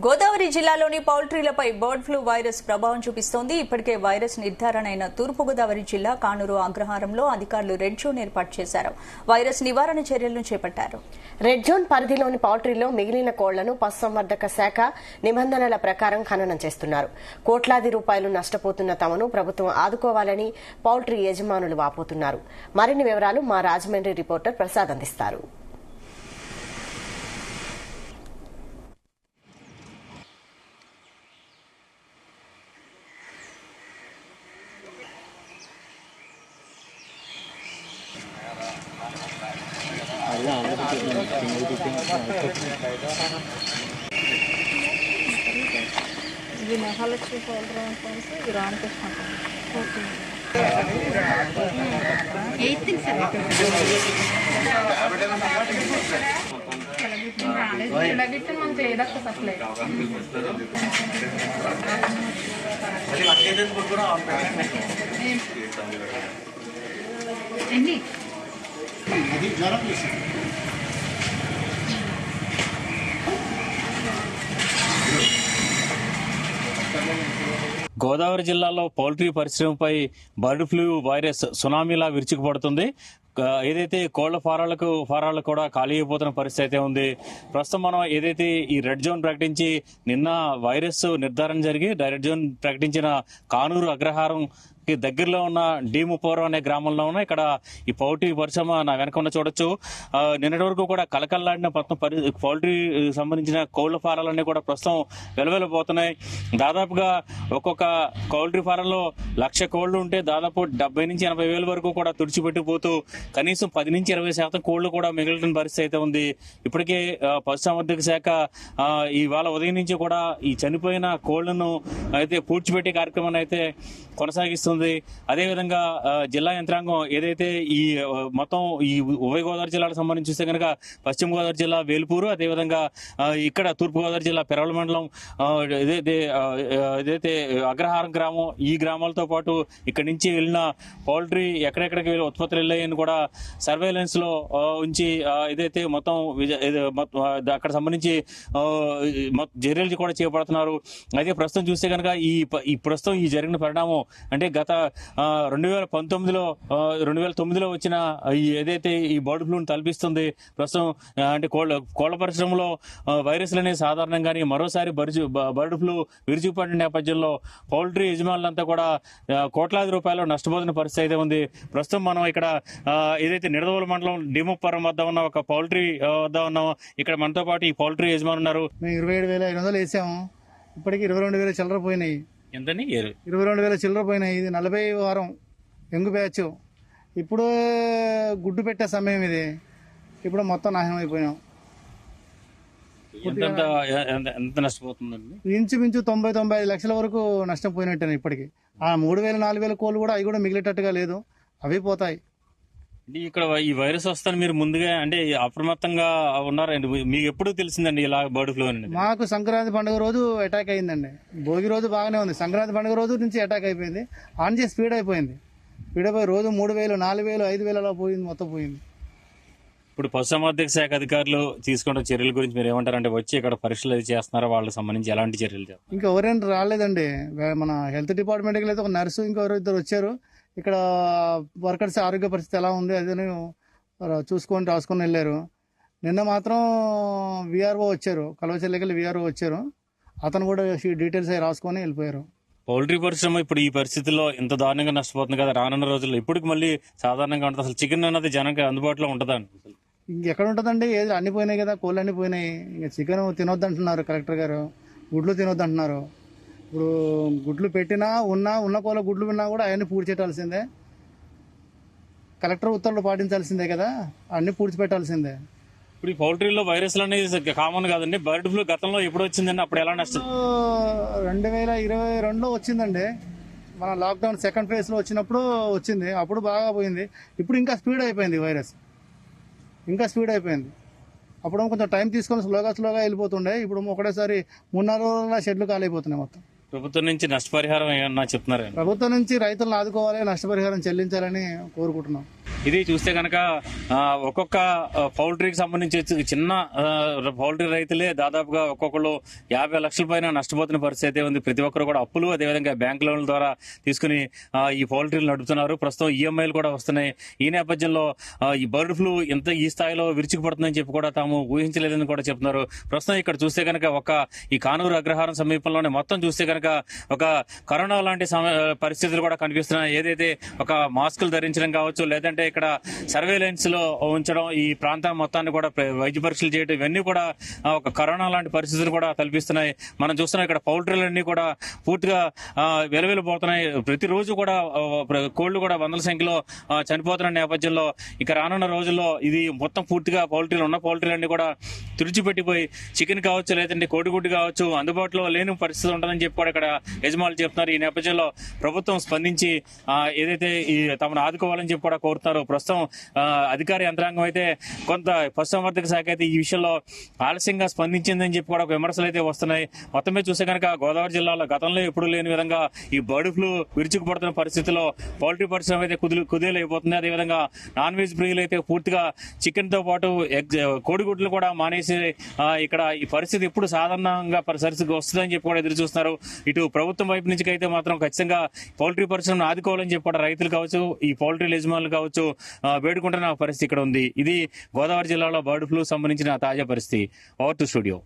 గోదావరి జిల్లాలోని పౌల్ట్రీలపై bird flu virus ప్రభావం చూపిస్తోంది. ఇప్పటికే వైరస్ నిర్ధారణ అయిన తూర్పుగోదావరి జిల్లా కానూరు అగ్రహారంలో అధికారులు రెడ్ జోన్ ఏర్పాటు చేశారు. వైరస్ నివారణ చర్యలను చేపట్టారు. రెడ్ జోన్ పరిధిలోని పౌల్ట్రీలో మిగిలిన కోళ్లను పశుసంవర్ధక శాఖ నిబంధనల ప్రకారం ఖననం చేస్తున్నారు. కోట్లాది రూపాయలు నష్టపోతున్న తమను ప్రభుత్వం ఆదుకోవాలని పౌల్ట్రీ యజమానులు వాపోతున్నారు. మరిన్ని వివరాలు మా రాజమండ్రి రిపోర్టర్ ప్రసాద్ అందిస్తారు. ఇది మహాలక్ష్మి పౌడర్ అనుకోండి, ఇది రామకృష్ణ ఇలాగిట్టు మనం చేయదక్క సప్లై ఎన్ని గోదావరి జిల్లాలో పౌల్ట్రీ పరిశ్రమపై బర్డ్ ఫ్లూ వైరస్ సునామీలా విరుచుకుపడుతుంది. ఏదైతే కోళ్ల ఫారాలు కూడా ఖాళీ అయిపోతున్న పరిస్థితి అయితే ఉంది. ప్రస్తుతం మనం ఏదైతే ఈ రెడ్ జోన్ ప్రకటించి నిన్న వైరస్ నిర్ధారణ జరిగి రెడ్ జోన్ ప్రకటించిన కానూరు అగ్రహారం దగ్గరలో ఉన్న D30 అనే గ్రామంలో ఉన్న ఇక్కడ ఈ పౌల్ట్రీ పరిశ్రమ నా వెనక ఉన్న చూడొచ్చు. నిన్నటి వరకు కూడా కలకల్లాడిన మొత్తం పౌల్ట్రీ సంబంధించిన కోళ్ల ఫారాలన్నీ కూడా ప్రస్తుతం వెలవెలపోతున్నాయి. దాదాపుగా ఒక్కొక్క పౌల్ట్రీ ఫారంలో 1,00,000 కోళ్లు ఉంటే దాదాపు 70 నుంచి 80 వేల వరకు కూడా తుడిచిపెట్టిపోతూ కనీసం 10 నుంచి 20% కోళ్లు కూడా మిగిలిన పరిస్థితి అయితే ఉంది. ఇప్పటికే పశుసంవర్ధక శాఖ ఇవాళ ఉదయం నుంచి కూడా ఈ చనిపోయిన కోళ్లను అయితే పూడ్చిపెట్టే కార్యక్రమాన్ని అయితే కొనసాగిస్తుంది. అదేవిధంగా జిల్లా యంత్రాంగం ఏదైతే ఈ మొత్తం ఈ ఉభయ గోదావరి జిల్లాలకు సంబంధించి చూస్తే కనుక పశ్చిమ గోదావరి జిల్లా వేల్పూరు, అదేవిధంగా ఇక్కడ తూర్పు గోదావరి జిల్లా పెరవల మండలం ఏదైతే అగ్రహారం గ్రామం, ఈ గ్రామాలతో పాటు ఇక్కడి నుంచి వెళ్ళిన పౌల్ట్రీ ఎక్కడెక్కడికి వెళ్ళి ఉత్పత్తులు వెళ్ళాయని కూడా సర్వేలెన్స్ లో ఉంచి ఏదైతే మొత్తం అక్కడ సంబంధించి చర్యలు కూడా చేపడుతున్నారు. అయితే ప్రస్తుతం చూస్తే కనుక ఈ ప్రస్తుతం ఈ జరిగిన పరిణామం అంటే గత 2019లో వచ్చిన ఏదైతే ఈ బర్డ్ ఫ్లూని తలపిస్తుంది. ప్రస్తుతం అంటే కోళ్ల పరిశ్రమలో వైరస్లు అనేవి సాధారణంగానే మరోసారి బర్డ్ ఫ్లూ విరుచుకుపడిన నేపథ్యంలో పౌల్ట్రీ యజమానులంతా కూడా కోట్లాది రూపాయలు నష్టపోతున్న పరిస్థితి అయితే ఉంది. ప్రస్తుతం మనం ఇక్కడ ఏదైతే నిడదవోలు మండలం D30 వద్ద ఉన్న ఒక పౌల్ట్రీ వద్ద ఉన్నాం. ఇక్కడ మనతో పాటు ఈ పౌల్ట్రీ యజమాని ఉన్నారు. 27,500 వేసాము, ఇప్పటికి 22,000 చిల్లర పోయినాయి. ఎంతని 22,000 చిల్లర పోయినాయి. ఇది 40 వారం ఎంగు బ్యాచ్. ఇప్పుడు గుడ్డు పెట్టే సమయం ఇది. ఇప్పుడు మొత్తం నాశనం అయిపోయాం. ఎంత నష్టపోతుందండి? ఇంచుమించు 90-95 లక్షల వరకు నష్టం పోయినట్టే. ఇప్పటికి ఆ 3,000-4,000 కోళ్ళు కూడా అవి కూడా మిగిలేటట్టుగా లేదు, అవి పోతాయి. ఇక్కడ ఈ వైరస్ వస్తాను మీరు ముందుగా అంటే అప్రమత్తంగా ఉన్నారండి? మీకు ఎప్పుడు తెలిసిందండి ఇలా బర్డ్ ఫ్లూ అనేది? మాకు సంక్రాంతి పండుగ రోజు అటాక్ అయిందండి. భోగి రోజు బాగానే ఉంది, సంక్రాంతి పండుగ రోజు నుంచి అటాక్ అయిపోయింది. ఆన్ చేసి స్పీడ్ అయిపోయింది. స్పీడ్ అయిపోయి రోజు 3,000, 4,000, 5,000 అలా పోయింది, మొత్తం పోయింది. ఇప్పుడు పశుసంవర్ధక శాఖ అధికారులు తీసుకున్న చర్యల గురించి మీరు ఏమంటారంటే వచ్చి ఇక్కడ పరీక్షలు చేస్తున్నారా? వాళ్ళకి సంబంధించి ఎలాంటి చర్యలు చేస్తారు? ఇంకా ఎవరైనా రాలేదండి. మన హెల్త్ డిపార్ట్మెంట్కి అయితే ఒక నర్సు ఇంకెవరో ఇద్దరు వచ్చారు. ఇక్కడ వర్కర్స్ ఆరోగ్య పరిస్థితి ఎలా ఉంది అదే చూసుకొని రాసుకొని వెళ్ళారు. నిన్న మాత్రం విఆర్ఓ వచ్చారు, కలవచెల్లికల్ విఆర్ఓ వచ్చారు. అతను కూడా డీటెయిల్స్ అవి రాసుకొని వెళ్ళిపోయారు. పౌల్ట్రీ పరిశ్రమ ఇప్పుడు ఈ పరిస్థితిలో ఇంత దారుణంగా నష్టపోతుంది కదా, రానున్న రోజుల్లో ఇప్పటికి మళ్ళీ సాధారణంగా ఉంటుంది? అసలు చికెన్ అన్నది జనానికి అందుబాటులో ఉంటుందా? ఇంకెక్కడ ఉంటుందండి, ఏది అన్ని పోయినాయి కదా, కోళ్ళు అన్ని పోయినాయి. ఇంకా చికెన్ తినొద్దు అంటున్నారు కలెక్టర్ గారు, గుడ్లు తినొద్దు అంటున్నారు. ఇప్పుడు గుడ్లు పెట్టినా ఉన్న కోళ్ళ గుడ్లు విన్నా కూడా అవన్నీ పూడ్చేటాల్సిందే. కలెక్టర్ ఉత్తర్వులు పాటించాల్సిందే కదా, అన్ని పూడ్చిపెట్టాల్సిందే. ఇప్పుడు ఈ పౌల్ట్రీలో వైరస్లు అనేది కామన్ కాదండి. బర్డ్ ఫ్లూ గతంలో ఎప్పుడు వచ్చిందండి? అప్పుడు ఎలా నష్టం? 2022లో వచ్చిందండి. మన లాక్డౌన్ సెకండ్ ఫేజ్ లో వచ్చినప్పుడు వచ్చింది, అప్పుడు బాగా పోయింది. ఇప్పుడు ఇంకా స్పీడ్ అయిపోయింది వైరస్, ఇంకా స్పీడ్ అయిపోయింది. అప్పుడు కొంచెం టైం తీసుకొని స్లోగా వెళ్ళిపోతుండే. ఇప్పుడు ఒకటేసారి 3-4 రోజుల షెడ్లు ఖాళీ అయిపోతున్నాయి మొత్తం. ప్రభుత్వం నుంచి నష్టపరిహారం ఏమన్నా చెప్తున్నారు? ప్రభుత్వం నుంచి రైతులను ఆదుకోవాలి, నష్టపరిహారం చెల్లించాలని కోరుకుంటున్నాం. ఇది చూస్తే కనుక ఒక్కొక్క పౌల్ట్రీకి సంబంధించి చిన్న పౌల్ట్రీ రైతులే దాదాపుగా ఒక్కొక్కరు 50 లక్షల పైన నష్టపోతున్న పరిస్థితి ఉంది. ప్రతి ఒక్కరు కూడా అప్పులు, అదేవిధంగా బ్యాంక్ లోన్ల ద్వారా తీసుకుని ఈ పౌల్ట్రీలు నడుపుతున్నారు. ప్రస్తుతం ఈఎంఐలు కూడా వస్తున్నాయి. ఈ నేపథ్యంలో ఈ బర్డ్ ఫ్లూ ఎంత ఈ స్థాయిలో విరుచుకుపడుతుందని చెప్పి కూడా తాము ఊహించలేదని కూడా చెప్తున్నారు. ప్రస్తుతం ఇక్కడ చూస్తే కనుక ఈ కానూరు అగ్రహారం సమీపంలోనే మొత్తం చూస్తే కనుక ఒక కరోనా లాంటి పరిస్థితులు కూడా కనిపిస్తున్నాయి. ఏదైతే ఒక మాస్కులు ధరించడం కావచ్చు, లేదంటే ఇక్కడ సర్వేలెన్స్ లో ఉంచడం, ఈ ప్రాంతం మొత్తాన్ని కూడా వైద్య పరీక్షలు చేయడం, ఇవన్నీ కూడా ఒక కరోనా లాంటి పరిస్థితులు కూడా కల్పిస్తున్నాయి. మనం చూస్తున్నాం ఇక్కడ పౌల్ట్రీలన్నీ కూడా పూర్తిగా వెలువెలిపోతున్నాయి. ప్రతిరోజు కూడా కోళ్లు కూడా వందల సంఖ్యలో చనిపోతున్న నేపథ్యంలో ఇక రానున్న రోజుల్లో ఇది మొత్తం పూర్తిగా ఉన్న పౌల్ట్రీలన్నీ కూడా తుడిచిపెట్టిపోయి చికెన్ కావచ్చు, లేదంటే కోడిగుడ్డు కావచ్చు అందుబాటులో లేని పరిస్థితి ఉంటుందని చెప్పి కూడా ఇక్కడ యజమానులు చెప్తున్నారు. ఈ నేపథ్యంలో ప్రభుత్వం స్పందించి ఏదైతే తమను ఆదుకోవాలని చెప్పి కూడా కోరుతున్నారు. ప్రస్తుతం అధికార యంత్రాంగం అయితే కొంత పశుసంవర్ధక శాఖ అయితే ఈ విషయంలో ఆలస్యంగా స్పందించిందని చెప్పి కూడా విమర్శలు అయితే వస్తున్నాయి. మొత్తం మీద చూస్తే కనుక గోదావరి జిల్లాలో గతంలో ఎప్పుడు లేని విధంగా ఈ బర్డ్ ఫ్లూ విరుచుకుపడుతున్న పరిస్థితిలో పౌల్ట్రీ పరిశ్రమ అయితే కుదేలైపోతుంది. అదేవిధంగా నాన్ వెజ్ ప్రియులు అయితే పూర్తిగా చికెన్ తో పాటు కోడిగుడ్లు కూడా మానేసి ఇక్కడ ఈ పరిస్థితి ఎప్పుడు సాధారణంగా పరిస్థితి వస్తుందని చెప్పి కూడా ఎదురు చూస్తున్నారు. ఇటు ప్రభుత్వం వైపు నుంచి అయితే మాత్రం ఖచ్చితంగా పౌల్ట్రీ పరిశ్రమను ఆదుకోవాలని చెప్పి కూడా రైతులు కావచ్చు, ఈ పౌల్ట్రీ యజమానులు కావచ్చు వేడుకుంటున్న పరిస్థితి ఇక్కడ ఉంది. ఇది గోదావరి జిల్లాలో బర్డ్ ఫ్లూ సంబంధించిన తాజా పరిస్థితి. Over to studio.